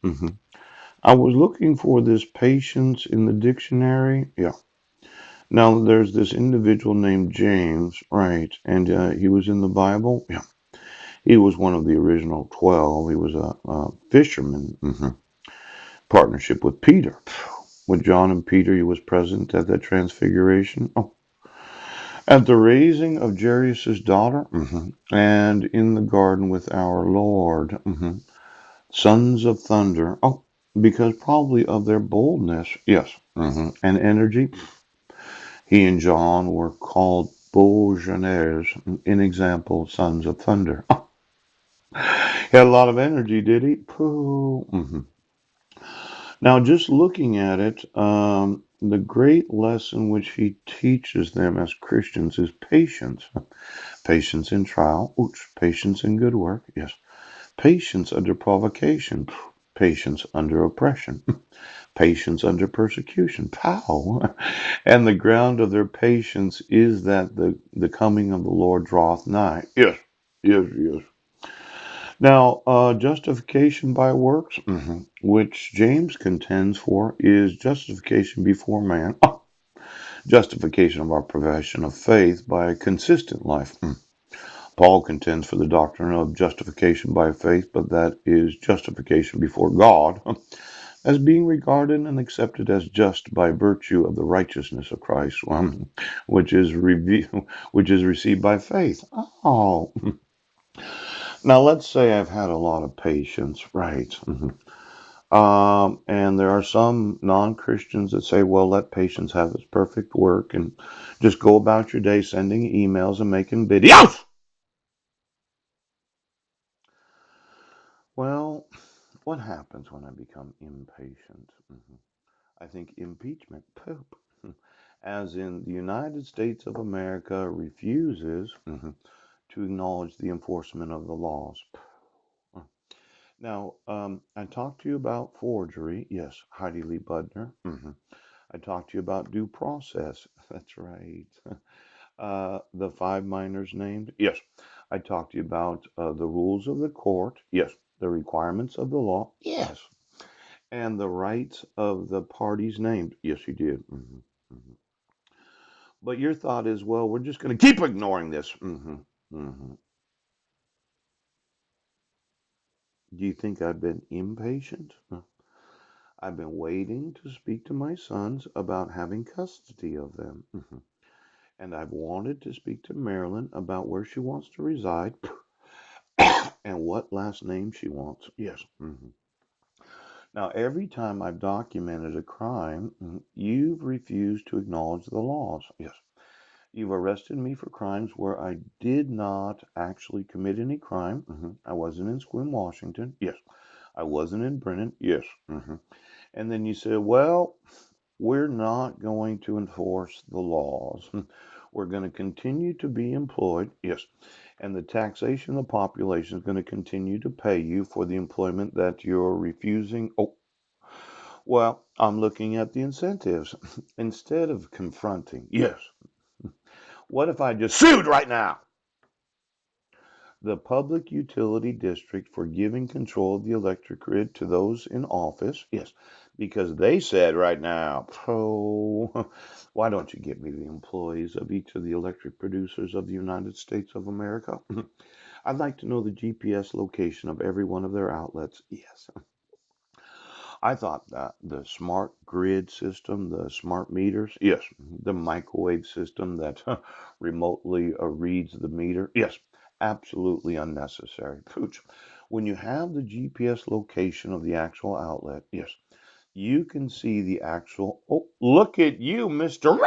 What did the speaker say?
Yes. I was looking for this patience in the dictionary. Yeah. Now there's this individual named James, right? And he was in the Bible. Yeah. He was one of the original 12. He was a fisherman. Partnership with Peter. With John and Peter, he was present at that transfiguration. Oh, at the raising of Jairus' daughter, and in the garden with our Lord, sons of thunder. Oh, because probably of their boldness, yes, and energy. He and John were called Boanerges, in example, sons of thunder. Oh, he had a lot of energy, did he? Pooh. Now, just looking at it, the great lesson which he teaches them as Christians is patience. Patience in trial, oops, patience in good work, yes. Patience under provocation, patience under oppression, patience under persecution, pow. And the ground of their patience is that the coming of the Lord draweth nigh. Yes, yes, yes. Now, justification by works, which James contends for, is justification before man. Justification of our profession of faith by a consistent life. Paul contends for the doctrine of justification by faith, but that is justification before God, as being regarded and accepted as just by virtue of the righteousness of Christ, which is which is received by faith. Oh, now let's say I've had a lot of patience, right? And there are some non-Christians that say, well, let patience have its perfect work and just go about your day sending emails and making videos. Well, what happens when I become impatient? I think impeachment, poop. As in, the United States of America refuses to acknowledge the enforcement of the laws. Now, I talked to you about forgery. Yes, Heidi Lee Budner. I talked to you about due process. That's right. The five minors named. Yes. I talked to you about the rules of the court. Yes. The requirements of the law. Yes. And the rights of the parties named. Yes, you did. Hmm. But your thought is, well, we're just going to keep ignoring this. Hmm. Do you think I've been impatient? I've been waiting to speak to my sons about having custody of them. And I've wanted to speak to Marilyn about where she wants to reside and what last name she wants. Yes. Now, every time I've documented a crime, you've refused to acknowledge the laws. Yes. You've arrested me for crimes where I did not actually commit any crime. I wasn't in Sequim, Washington. Yes. I wasn't in Brennan. Yes. And then you said, well, we're not going to enforce the laws. We're going to continue to be employed. Yes. And the taxation of the population is going to continue to pay you for the employment that you're refusing. Oh, well, I'm looking at the incentives. Instead of confronting, yes, what if I just sued right now? The Public Utility District for giving control of the electric grid to those in office. Yes, because they said right now, oh, why don't you get me the employees of each of the electric producers of the United States of America? I'd like to know the GPS location of every one of their outlets. Yes. I thought that the smart grid system, the smart meters, yes, the microwave system that remotely reads the meter, yes, absolutely unnecessary. Pooch. When you have the GPS location of the actual outlet, yes, you can see the actual. Oh, look at you, Mr.